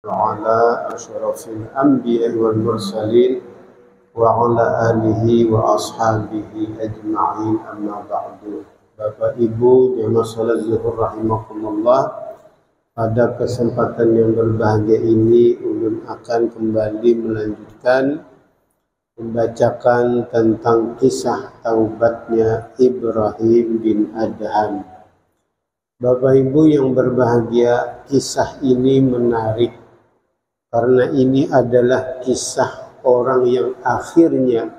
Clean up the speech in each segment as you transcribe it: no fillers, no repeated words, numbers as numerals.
وعلى أشرف الأنبياء والمرسلين وعلى آله وأصحابه أجمعين أما بعد. Bapak Ibu jamaah salat zuhur rahimakumullah, pada kesempatan yang berbahagia ini ulun akan kembali melanjutkan membacakan tentang kisah taubatnya Ibrahim bin Adham. Bapak Ibu yang berbahagia, kisah ini menarik karena ini adalah kisah orang yang akhirnya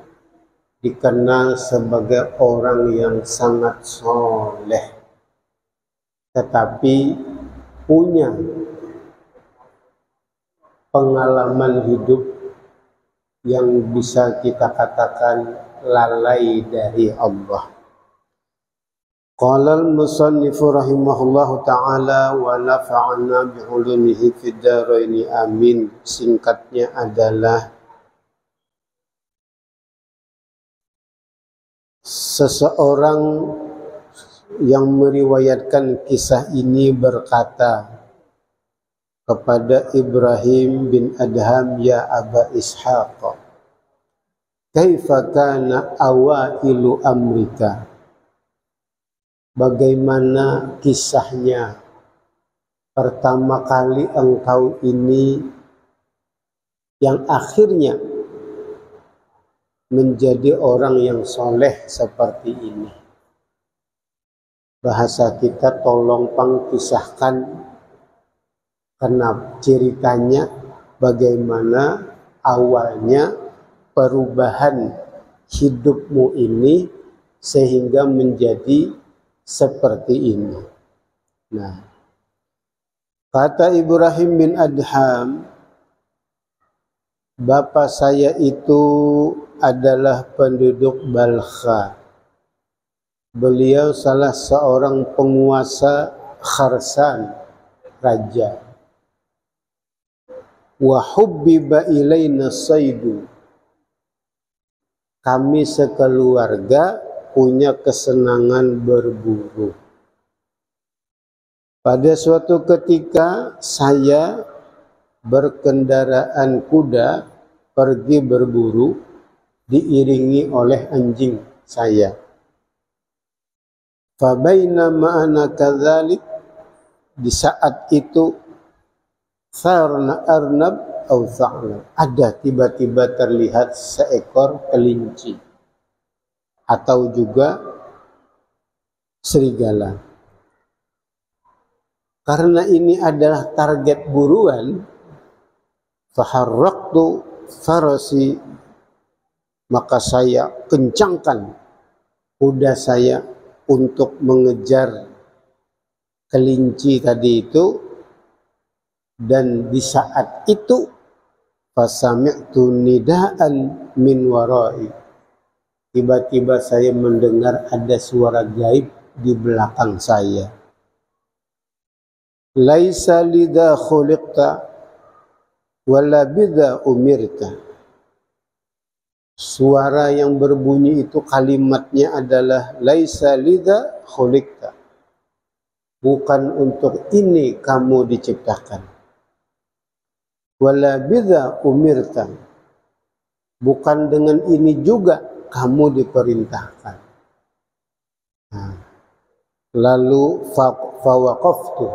dikenal sebagai orang yang sangat soleh, tetapi punya pengalaman hidup yang bisa kita katakan lalai dari Allah. Qala al-musannifu rahimahullahu ta'ala wa nafa'ana bi'ulumihi fid dharaini amin. Singkatnya adalah seseorang yang meriwayatkan kisah ini berkata kepada Ibrahim bin Adham, ya Aba Ishaq, kaifa kana awailu amrika? Bagaimana kisahnya pertama kali engkau ini yang akhirnya menjadi orang yang soleh seperti ini? Bahasa kita tolong pangkisahkan kenapa ceritanya, bagaimana awalnya perubahan hidupmu ini sehingga menjadi seperti ini. Nah, kata Ibrahim bin Adham, bapak saya itu adalah penduduk Balkha. Beliau salah seorang penguasa Kharsan, raja. Wa hubbiba ilaina saidu. Kami sekeluarga punya kesenangan berburu. Pada suatu ketika saya berkendaraan kuda pergi berburu, diiringi oleh anjing saya. Fabainama ana kadzalik, di saat itu sarna arnab atau tha'lab, ada tiba-tiba terlihat seekor kelinci atau juga serigala. Karena ini adalah target buruan, faharraqtu farasi, maka saya kencangkan kuda saya untuk mengejar kelinci tadi itu. Dan di saat itu fasami'tu nidaan min warai, tiba-tiba saya mendengar ada suara gaib di belakang saya. Laisa lidha khuliqta wala bidha umirta. Suara yang berbunyi itu kalimatnya adalah laisa lidha khuliqta, bukan untuk ini kamu diciptakan. Wala bidha umirta, bukan dengan ini juga kamu diperintahkan. Nah, lalu fawaqaftu,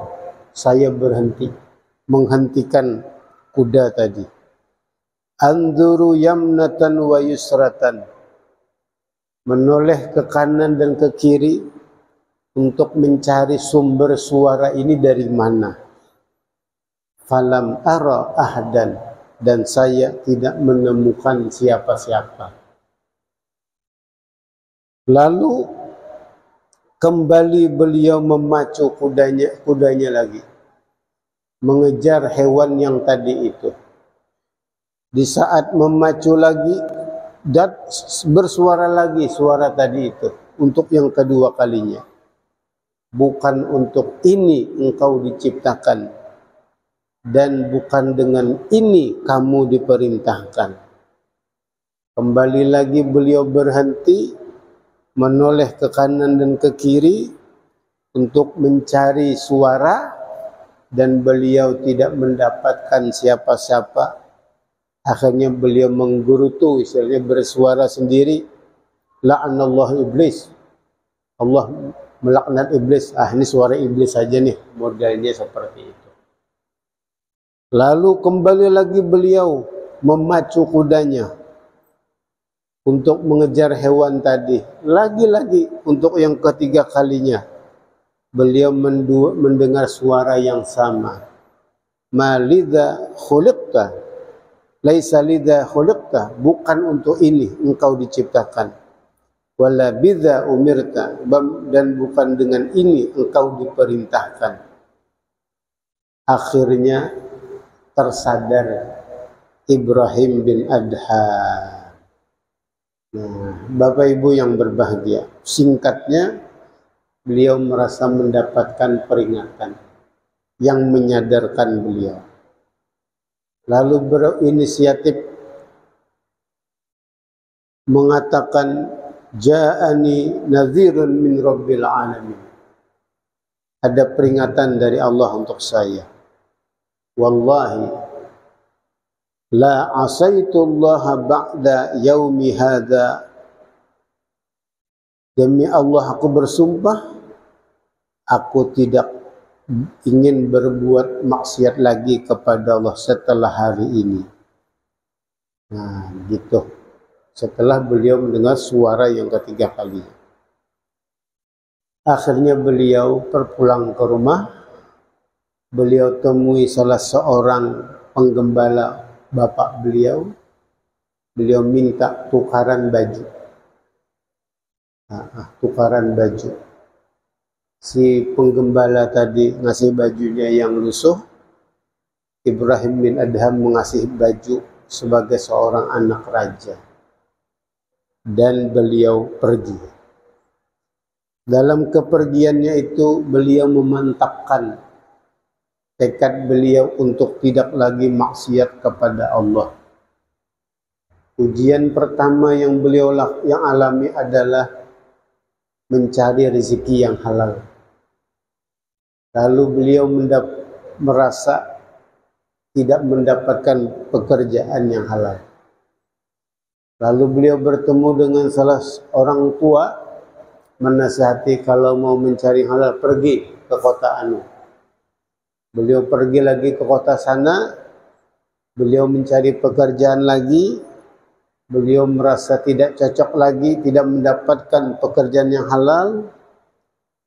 saya berhenti, menghentikan kuda tadi. Anzuru yamnatan wa yusratan, menoleh ke kanan dan ke kiri untuk mencari sumber suara ini dari mana. Falam ara ahdan, dan saya tidak menemukan siapa-siapa. Lalu kembali beliau memacu kudanya lagi, mengejar hewan yang tadi itu. Di saat memacu lagi, dan bersuara lagi suara tadi itu untuk yang kedua kalinya. Bukan untuk ini engkau diciptakan, dan bukan dengan ini kamu diperintahkan. Kembali lagi beliau berhenti, menoleh ke kanan dan ke kiri untuk mencari suara dan beliau tidak mendapatkan siapa-siapa. Akhirnya beliau menggerutu, istilahnya bersuara sendiri, la'anallahu iblis. Allah melaknat iblis. Ini suara iblis saja nih, modelnya seperti itu. Lalu kembali lagi beliau memacu kudanya untuk mengejar hewan tadi. Lagi-lagi untuk yang ketiga kalinya beliau mendengar suara yang sama. Ma lidha khuliqta, laisa lidha khuliqta, bukan untuk ini engkau diciptakan. Wala bidza umirta, dan bukan dengan ini engkau diperintahkan. Akhirnya tersadar Ibrahim bin Adham. Nah, Bapak Ibu yang berbahagia, singkatnya beliau merasa mendapatkan peringatan yang menyadarkan beliau. Lalu berinisiatif mengatakan, Ja'ani nadhirun min rabbil alamin. Ada peringatan dari Allah untuk saya. Wallahi la asaitullaha ba'da yaumi hadha. Demi Allah aku bersumpah, aku tidak ingin berbuat maksiat lagi kepada Allah setelah hari ini. Nah, gitu. Setelah beliau mendengar suara yang ketiga kali. Akhirnya beliau berpulang ke rumah. Beliau temui salah seorang penggembala bapak beliau. Beliau minta tukaran baju. Tukaran baju. Si penggembala tadi ngasih bajunya yang lusuh. Ibrahim bin Adham mengasih baju sebagai seorang anak raja. Dan beliau pergi. Dalam kepergiannya itu beliau memantapkan tekad beliau untuk tidak lagi maksiat kepada Allah. Ujian pertama yang beliau alami adalah mencari rezeki yang halal. Lalu beliau merasa tidak mendapatkan pekerjaan yang halal. Lalu beliau bertemu dengan salah orang tua, menasihati kalau mau mencari halal pergi ke kota Anu. Beliau pergi lagi ke kota sana, beliau mencari pekerjaan lagi, beliau merasa tidak cocok lagi, tidak mendapatkan pekerjaan yang halal.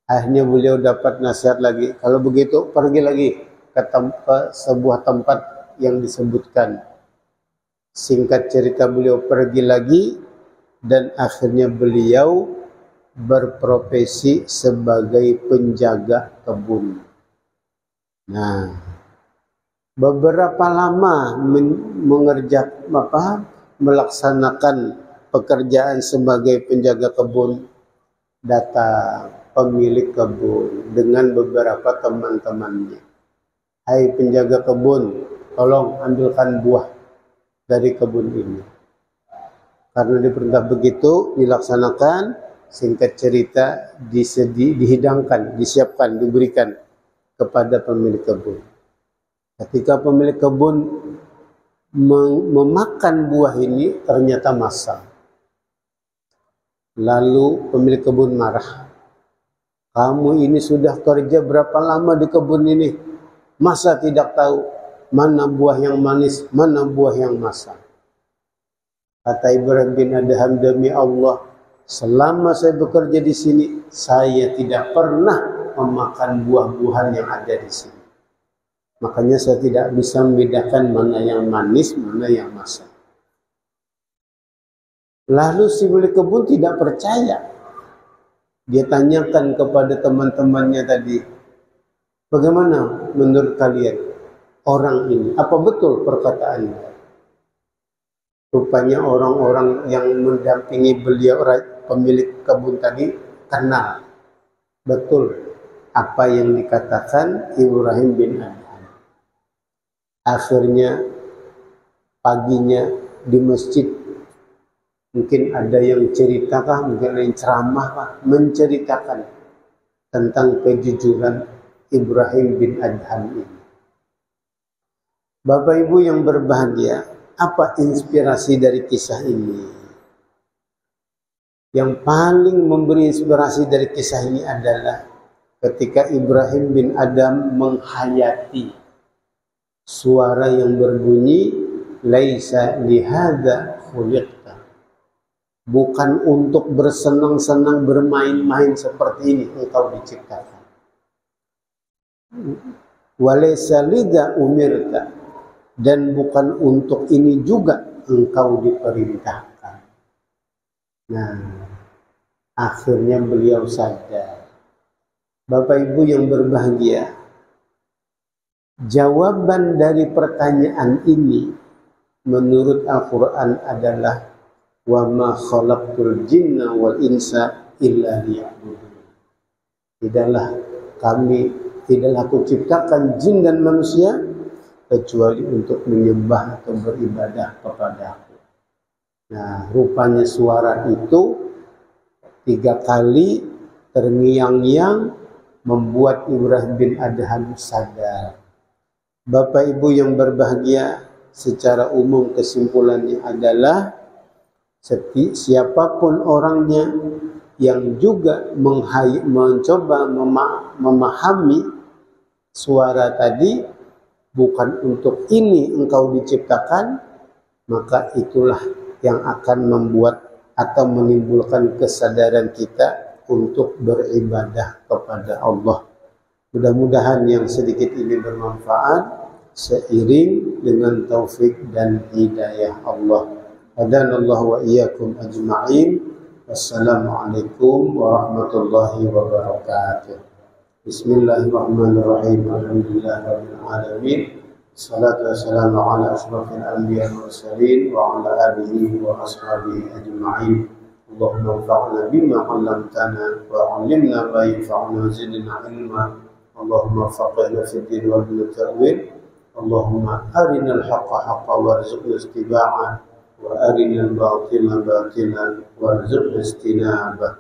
Akhirnya beliau dapat nasihat lagi, kalau begitu pergi lagi ke sebuah tempat yang disebutkan. Singkat cerita beliau pergi lagi dan akhirnya beliau berprofesi sebagai penjaga kebun. Nah, beberapa lama melaksanakan pekerjaan sebagai penjaga kebun, datang pemilik kebun dengan beberapa teman-temannya. Hai penjaga kebun, tolong ambilkan buah dari kebun ini. Karena diperintah begitu, dilaksanakan. Singkat cerita, dihidangkan, disiapkan, diberikan kepada pemilik kebun. Ketika pemilik kebun memakan buah ini, ternyata masam. Lalu pemilik kebun marah. Kamu ini sudah kerja berapa lama di kebun ini? Masa tidak tahu mana buah yang manis, mana buah yang masam? Kata Ibrahim bin Adham, demi Allah, selama saya bekerja di sini, saya tidak pernah memakan buah-buahan yang ada di sini. Makanya saya tidak bisa membedakan mana yang manis, mana yang masam. Lalu si pemilik kebun tidak percaya. Dia tanyakan kepada teman-temannya tadi, bagaimana menurut kalian orang ini? Apa betul perkataannya? Rupanya orang-orang yang mendampingi beliau, pemilik kebun tadi, kenal betul apa yang dikatakan Ibrahim bin Adham. Akhirnya paginya di masjid, mungkin ada yang ceritakan, mungkin ada yang ceramah, menceritakan tentang kejujuran Ibrahim bin Adham ini. Bapak Ibu yang berbahagia, apa inspirasi dari kisah ini? Yang paling memberi inspirasi dari kisah ini adalah ketika Ibrahim bin Adham menghayati suara yang berbunyi laisa lihada khuliqta. Bukan untuk bersenang-senang bermain-main seperti ini engkau diciptakan. Walaysa lidha umirta, dan bukan untuk ini juga engkau diperintahkan. Nah, akhirnya beliau sadar. Bapak Ibu yang berbahagia, jawaban dari pertanyaan ini menurut Al-Quran adalah wa ma khalaqtul jinna wal insa illa liya'budun. Tidaklah aku ciptakan jin dan manusia kecuali untuk menyembah atau beribadah kepadaku. Nah, rupanya suara itu 3 kali terngiang-ngiang membuat Ibrahim bin Adham sadar. Bapak Ibu yang berbahagia, secara umum kesimpulannya adalah siapapun orangnya yang juga mencoba memahami suara tadi, bukan untuk ini engkau diciptakan, maka itulah yang akan membuat atau menimbulkan kesadaran kita untuk beribadah kepada Allah. Mudah-mudahan yang sedikit ini bermanfaat seiring dengan taufik dan hidayah Allah. Hadanallahu wa iyyakum ajma'in. Wassalamualaikum warahmatullahi wabarakatuh. Bismillahirrahmanirrahim. Alhamdulillahirabbil alamin. Salatu wassalamu ala asyrafil anbiya'i wal mursalin wa ala alihi wa ashabihi ajma'in. Allahumma anfa'na bima 'allamtana wa 'allimna ma yanfa'una wa zidna 'ilma. Allahumma faqihna fid din wa bil ta'wil. Allahumma arinal haqqa haqqan warzuqna ittiba'ah wa arinal batila batilan warzuqna ijtinabah.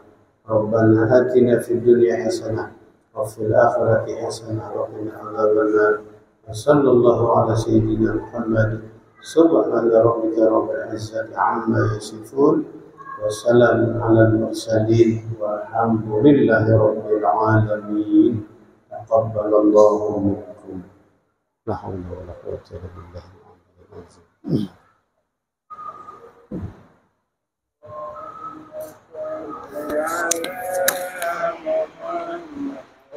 Rabbana atina fid dunya hasanah wa fil akhirati hasanah wa qina adzabannar. Sallallahu ala sayyidina Muhammad. Subhana rabbika rabbil izzati amma yasifun. Wassalamu ala al-mursalin walhamdulillahi rabbil alamin. Taqabbalallahu minkum. La haula wala quwwata illa billah.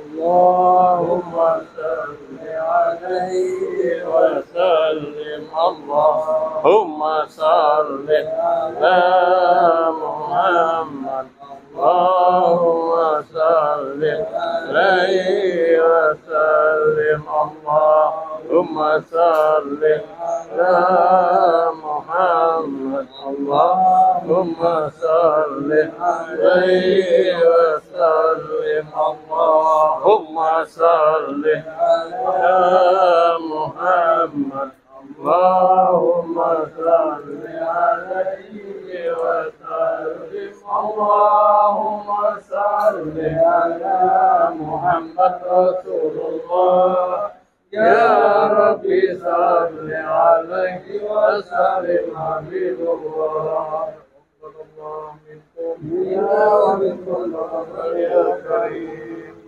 Allahumma salli alaihi wa sallim. Allahumma salli ala Muhammad. Allahumma salli alaihi wa sallim. Allahumma salli ala Muhammad. Allahumma salli alaihi wa sallim. Allahumma salli ala Muhammad. Allahumma salli alaihi wa sallim. Allahumma salli ala Muhammad Rasulullah. Ya Rabbi salli alaihi wa sallim Habibullah. Allah minkum ya wa minkum ya karim.